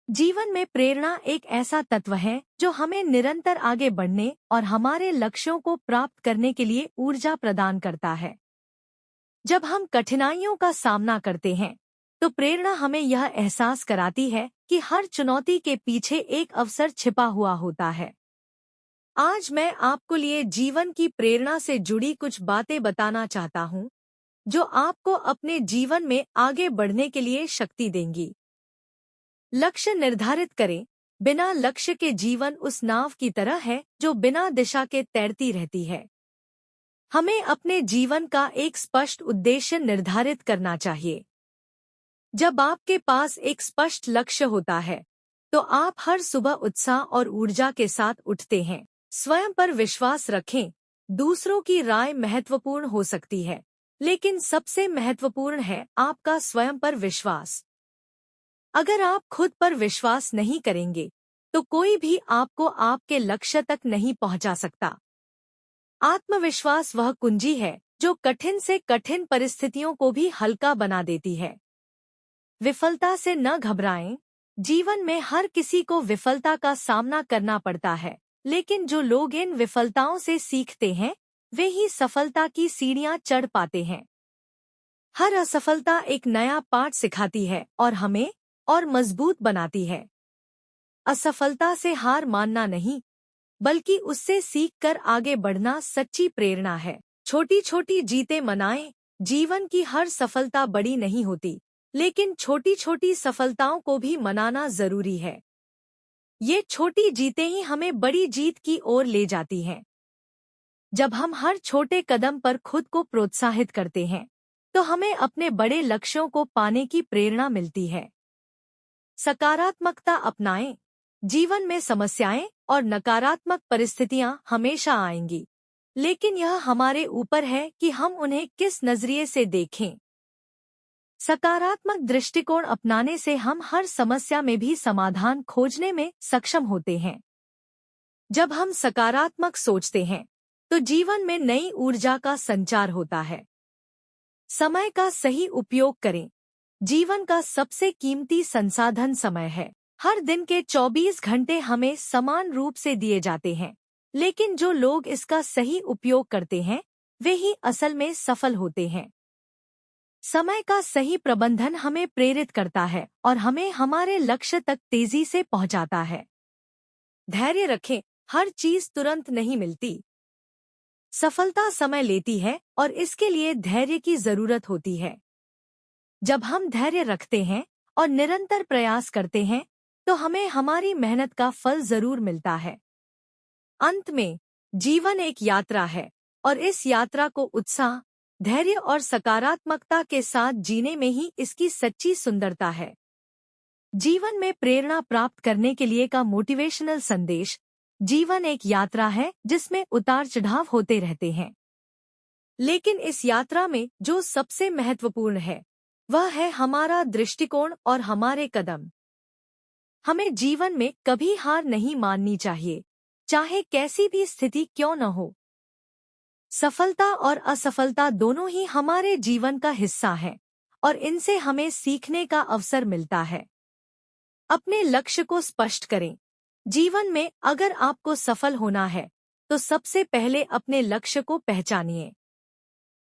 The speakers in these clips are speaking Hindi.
जीवन में प्रेरणा एक ऐसा तत्व है जो हमें निरंतर आगे बढ़ने और हमारे लक्ष्यों को प्राप्त करने के लिए ऊर्जा प्रदान करता है। जब हम कठिनाइयों का सामना करते हैं, तो प्रेरणा हमें यह एहसास कराती है कि हर चुनौती के पीछे एक अवसर छिपा हुआ होता है। आज मैं आपको लिए जीवन की प्रेरणा से जुड़ी कुछ बातें बताना चाहता हूँ, जो आपको अपने जीवन में आगे बढ़ने के लिए शक्ति देंगी। लक्ष्य निर्धारित करें। बिना लक्ष्य के जीवन उस नाव की तरह है जो बिना दिशा के तैरती रहती है। हमें अपने जीवन का एक स्पष्ट उद्देश्य निर्धारित करना चाहिए। जब आपके पास एक स्पष्ट लक्ष्य होता है, तो आप हर सुबह उत्साह और ऊर्जा के साथ उठते हैं। स्वयं पर विश्वास रखें। दूसरों की राय महत्वपूर्ण हो सकती है, लेकिन सबसे महत्वपूर्ण है आपका स्वयं पर विश्वास। अगर आप खुद पर विश्वास नहीं करेंगे, तो कोई भी आपको आपके लक्ष्य तक नहीं पहुंचा सकता। आत्मविश्वास वह कुंजी है जो कठिन से कठिन परिस्थितियों को भी हल्का बना देती है। विफलता से न घबराएं। जीवन में हर किसी को विफलता का सामना करना पड़ता है, लेकिन जो लोग इन विफलताओं से सीखते हैं, वे ही सफलता की सीढ़ियां चढ़ पाते हैं। हर असफलता एक नया पाठ सिखाती है और हमें और मजबूत बनाती है। असफलता से हार मानना नहीं, बल्कि उससे सीखकर आगे बढ़ना सच्ची प्रेरणा है। छोटी छोटी जीतें मनाएं। जीवन की हर सफलता बड़ी नहीं होती, लेकिन छोटी छोटी सफलताओं को भी मनाना जरूरी है। ये छोटी जीतें ही हमें बड़ी जीत की ओर ले जाती हैं। जब हम हर छोटे कदम पर खुद को प्रोत्साहित करते हैं, तो हमें अपने बड़े लक्ष्यों को पाने की प्रेरणा मिलती है। सकारात्मकता अपनाएं। जीवन में समस्याएं और नकारात्मक परिस्थितियां हमेशा आएंगी, लेकिन यह हमारे ऊपर है कि हम उन्हें किस नजरिए से देखें। सकारात्मक दृष्टिकोण अपनाने से हम हर समस्या में भी समाधान खोजने में सक्षम होते हैं। जब हम सकारात्मक सोचते हैं, तो जीवन में नई ऊर्जा का संचार होता है। समय का सही उपयोग करें। जीवन का सबसे कीमती संसाधन समय है। हर दिन के 24 घंटे हमें समान रूप से दिए जाते हैं, लेकिन जो लोग इसका सही उपयोग करते हैं, वे ही असल में सफल होते हैं। समय का सही प्रबंधन हमें प्रेरित करता है और हमें हमारे लक्ष्य तक तेजी से पहुंचाता है। धैर्य रखें। हर चीज तुरंत नहीं मिलती। सफलता समय लेती है और इसके लिए धैर्य की जरूरत होती है। जब हम धैर्य रखते हैं और निरंतर प्रयास करते हैं, तो हमें हमारी मेहनत का फल जरूर मिलता है। अंत में, जीवन एक यात्रा है और इस यात्रा को उत्साह, धैर्य और सकारात्मकता के साथ जीने में ही इसकी सच्ची सुंदरता है। जीवन में प्रेरणा प्राप्त करने के लिए का मोटिवेशनल संदेश। जीवन एक यात्रा है जिसमें उतार चढ़ाव होते रहते हैं, लेकिन इस यात्रा में जो सबसे महत्वपूर्ण है, वह है हमारा दृष्टिकोण और हमारे कदम। हमें जीवन में कभी हार नहीं माननी चाहिए, चाहे कैसी भी स्थिति क्यों न हो। सफलता और असफलता दोनों ही हमारे जीवन का हिस्सा है और इनसे हमें सीखने का अवसर मिलता है। अपने लक्ष्य को स्पष्ट करें। जीवन में अगर आपको सफल होना है, तो सबसे पहले अपने लक्ष्य को पहचानिए।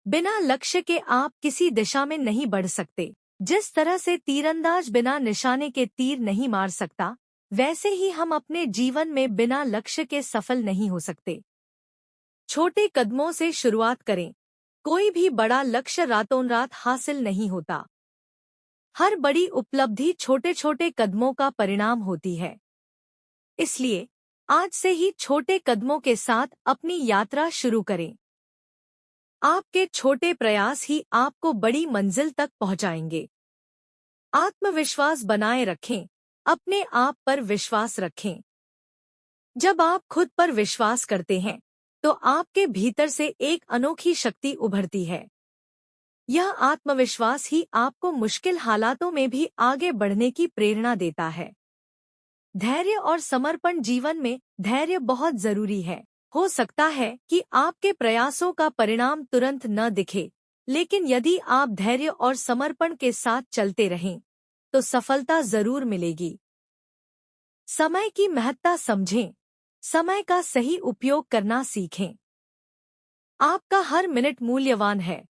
बिना लक्ष्य के आप किसी दिशा में नहीं बढ़ सकते। जिस तरह से तीरंदाज बिना निशाने के तीर नहीं मार सकता, वैसे ही हम अपने जीवन में बिना लक्ष्य के सफल नहीं हो सकते। छोटे कदमों से शुरुआत करें। कोई भी बड़ा लक्ष्य रातों रात हासिल नहीं होता। हर बड़ी उपलब्धि छोटे छोटे कदमों का परिणाम होती है। इसलिए आज से ही छोटे कदमों के साथ अपनी यात्रा शुरू करें। आपके छोटे प्रयास ही आपको बड़ी मंजिल तक पहुंचाएंगे। आत्मविश्वास बनाए रखें। अपने आप पर विश्वास रखें। जब आप खुद पर विश्वास करते हैं, तो आपके भीतर से एक अनोखी शक्ति उभरती है। यह आत्मविश्वास ही आपको मुश्किल हालातों में भी आगे बढ़ने की प्रेरणा देता है। धैर्य और समर्पण। जीवन में धैर्य बहुत जरूरी है। हो सकता है कि आपके प्रयासों का परिणाम तुरंत न दिखे, लेकिन यदि आप धैर्य और समर्पण के साथ चलते रहें, तो सफलता जरूर मिलेगी। समय की महत्ता समझें, समय का सही उपयोग करना सीखें। आपका हर मिनट मूल्यवान है,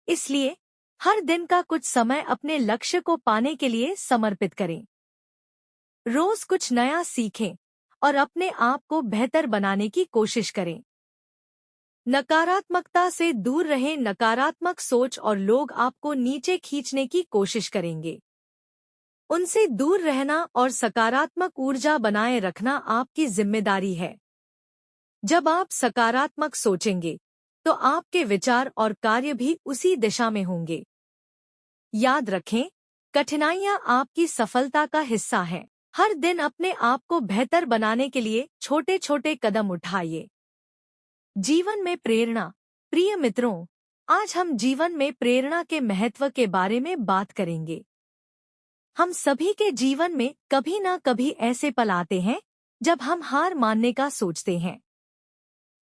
इसलिए हर दिन का कुछ समय अपने लक्ष्य को पाने के लिए समर्पित करें। रोज कुछ नया सीखें और अपने आप को बेहतर बनाने की कोशिश करें। नकारात्मकता से दूर रहें। नकारात्मक सोच और लोग आपको नीचे खींचने की कोशिश करेंगे। उनसे दूर रहना और सकारात्मक ऊर्जा बनाए रखना आपकी जिम्मेदारी है। जब आप सकारात्मक सोचेंगे, तो आपके विचार और कार्य भी उसी दिशा में होंगे। याद रखें, कठिनाइयां आपकी सफलता का हिस्सा हैं। हर दिन अपने आप को बेहतर बनाने के लिए छोटे छोटे कदम उठाइए। जीवन में प्रेरणा। प्रिय मित्रों, आज हम जीवन में प्रेरणा के महत्व के बारे में बात करेंगे। हम सभी के जीवन में कभी ना कभी ऐसे पल आते हैं जब हम हार मानने का सोचते हैं।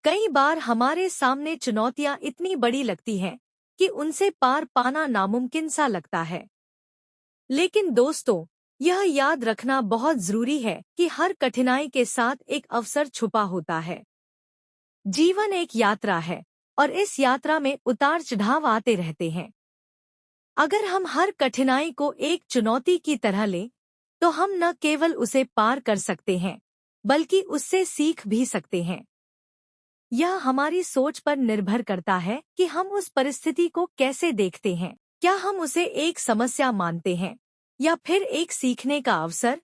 कई बार हमारे सामने चुनौतियां इतनी बड़ी लगती हैं कि उनसे पार पाना नामुमकिन सा लगता है। लेकिन दोस्तों, यह याद रखना बहुत जरूरी है कि हर कठिनाई के साथ एक अवसर छुपा होता है। जीवन एक यात्रा है और इस यात्रा में उतार चढ़ाव आते रहते हैं। अगर हम हर कठिनाई को एक चुनौती की तरह लें, तो हम न केवल उसे पार कर सकते हैं, बल्कि उससे सीख भी सकते हैं। यह हमारी सोच पर निर्भर करता है कि हम उस परिस्थिति को कैसे देखते हैं। क्या हम उसे एक समस्या मानते हैं या फिर एक सीखने का अवसर?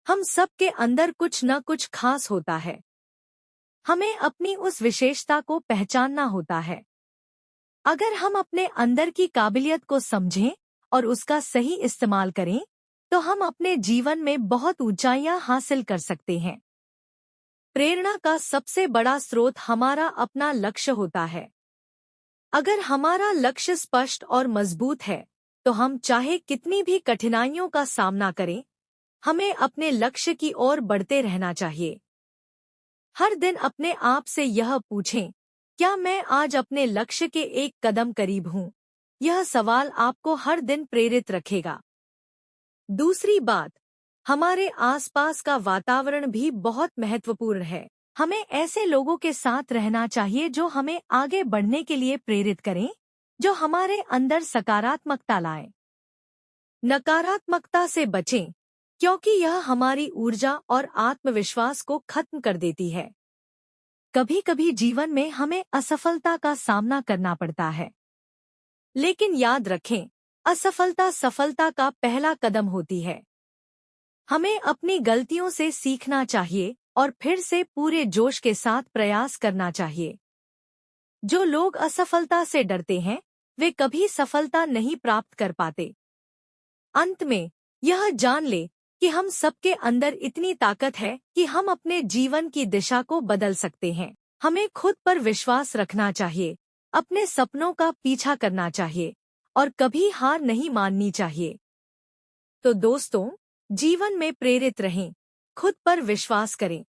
हम सबके अंदर कुछ न कुछ खास होता है। हमें अपनी उस विशेषता को पहचानना होता है। अगर हम अपने अंदर की काबिलियत को समझें और उसका सही इस्तेमाल करें, तो हम अपने जीवन में बहुत ऊंचाइयां हासिल कर सकते हैं। प्रेरणा का सबसे बड़ा स्रोत हमारा अपना लक्ष्य होता है। अगर हमारा लक्ष्य स्पष्ट और मजबूत है, तो हम चाहे कितनी भी कठिनाइयों का सामना करें, हमें अपने लक्ष्य की ओर बढ़ते रहना चाहिए। हर दिन अपने आप से यह पूछें, क्या मैं आज अपने लक्ष्य के एक कदम करीब हूँ? यह सवाल आपको हर दिन प्रेरित रखेगा। दूसरी बात, हमारे आसपास का वातावरण भी बहुत महत्वपूर्ण है। हमें ऐसे लोगों के साथ रहना चाहिए जो हमें आगे बढ़ने के लिए प्रेरित करें, जो हमारे अंदर सकारात्मकता लाएं। नकारात्मकता से बचें, क्योंकि यह हमारी ऊर्जा और आत्मविश्वास को खत्म कर देती है। कभी कभी जीवन में हमें असफलता का सामना करना पड़ता है, लेकिन याद रखें, असफलता सफलता का पहला कदम होती है। हमें अपनी गलतियों से सीखना चाहिए और फिर से पूरे जोश के साथ प्रयास करना चाहिए। जो लोग असफलता से डरते हैं, वे कभी सफलता नहीं प्राप्त कर पाते। अंत में यह जान ले कि हम सबके अंदर इतनी ताकत है कि हम अपने जीवन की दिशा को बदल सकते हैं। हमें खुद पर विश्वास रखना चाहिए, अपने सपनों का पीछा करना चाहिए और कभी हार नहीं माननी चाहिए। तो दोस्तों, जीवन में प्रेरित रहें, खुद पर विश्वास करें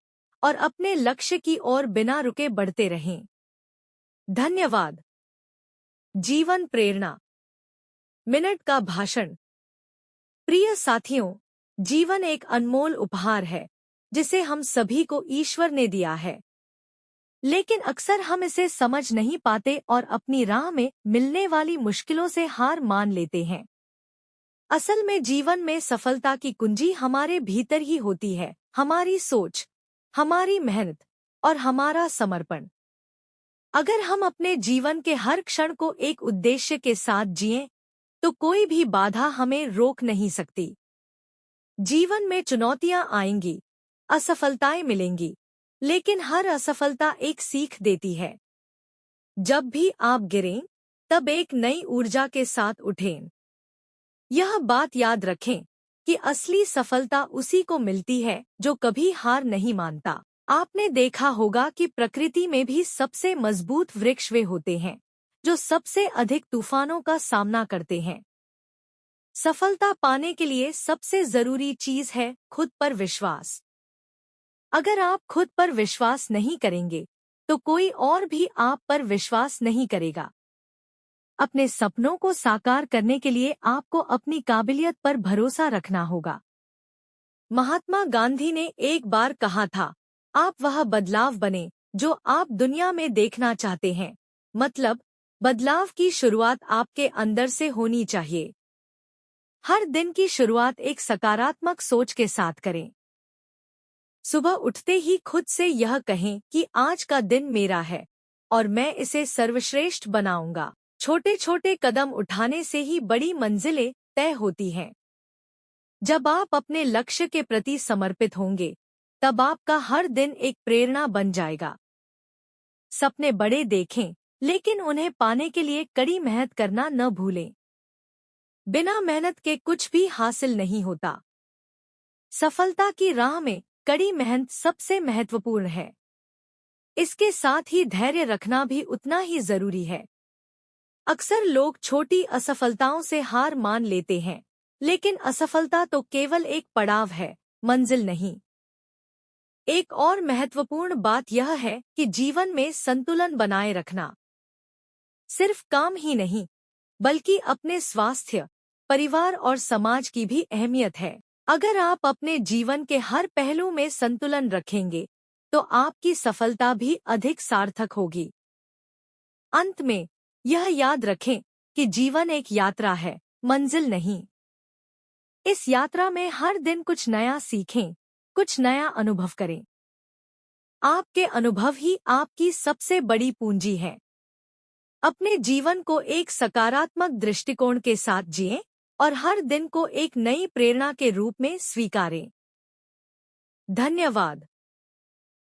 और अपने लक्ष्य की ओर बिना रुके बढ़ते रहें। धन्यवाद। जीवन प्रेरणा मिनट का भाषण। प्रिय साथियों, जीवन एक अनमोल उपहार है जिसे हम सभी को ईश्वर ने दिया है, लेकिन अक्सर हम इसे समझ नहीं पाते और अपनी राह में मिलने वाली मुश्किलों से हार मान लेते हैं। असल में जीवन में सफलता की कुंजी हमारे भीतर ही होती है, हमारी सोच, हमारी मेहनत और हमारा समर्पण। अगर हम अपने जीवन के हर क्षण को एक उद्देश्य के साथ जिएं, तो कोई भी बाधा हमें रोक नहीं सकती। जीवन में चुनौतियां आएंगी, असफलताएं मिलेंगी, लेकिन हर असफलता एक सीख देती है। जब भी आप गिरें, तब एक नई ऊर्जा के साथ उठें। यह बात याद रखें कि असली सफलता उसी को मिलती है जो कभी हार नहीं मानता। आपने देखा होगा कि प्रकृति में भी सबसे मजबूत वृक्ष वे होते हैं जो सबसे अधिक तूफानों का सामना करते हैं। सफलता पाने के लिए सबसे जरूरी चीज है खुद पर विश्वास। अगर आप खुद पर विश्वास नहीं करेंगे, तो कोई और भी आप पर विश्वास नहीं करेगा। अपने सपनों को साकार करने के लिए आपको अपनी काबिलियत पर भरोसा रखना होगा। महात्मा गांधी ने एक बार कहा था, आप वह बदलाव बने जो आप दुनिया में देखना चाहते हैं। मतलब, बदलाव की शुरुआत आपके अंदर से होनी चाहिए। हर दिन की शुरुआत एक सकारात्मक सोच के साथ करें। सुबह उठते ही खुद से यह कहें कि आज का दिन मेरा है और मैं इसे सर्वश्रेष्ठ बनाऊंगा। छोटे छोटे कदम उठाने से ही बड़ी मंजिलें तय होती हैं। जब आप अपने लक्ष्य के प्रति समर्पित होंगे, तब आपका हर दिन एक प्रेरणा बन जाएगा। सपने बड़े देखें, लेकिन उन्हें पाने के लिए कड़ी मेहनत करना न भूलें। बिना मेहनत के कुछ भी हासिल नहीं होता। सफलता की राह में कड़ी मेहनत सबसे महत्वपूर्ण है। इसके साथ ही धैर्य रखना भी उतना ही जरूरी है। अक्सर लोग छोटी असफलताओं से हार मान लेते हैं, लेकिन असफलता तो केवल एक पड़ाव है, मंजिल नहीं। एक और महत्वपूर्ण बात यह है कि जीवन में संतुलन बनाए रखना सिर्फ काम ही नहीं, बल्कि अपने स्वास्थ्य, परिवार और समाज की भी अहमियत है। अगर आप अपने जीवन के हर पहलू में संतुलन रखेंगे, तो आपकी सफलता भी अधिक सार्थक होगी। अंत में यह याद रखें कि जीवन एक यात्रा है, मंजिल नहीं। इस यात्रा में हर दिन कुछ नया सीखें, कुछ नया अनुभव करें। आपके अनुभव ही आपकी सबसे बड़ी पूंजी है। अपने जीवन को एक सकारात्मक दृष्टिकोण के साथ जिएं और हर दिन को एक नई प्रेरणा के रूप में स्वीकारें। धन्यवाद।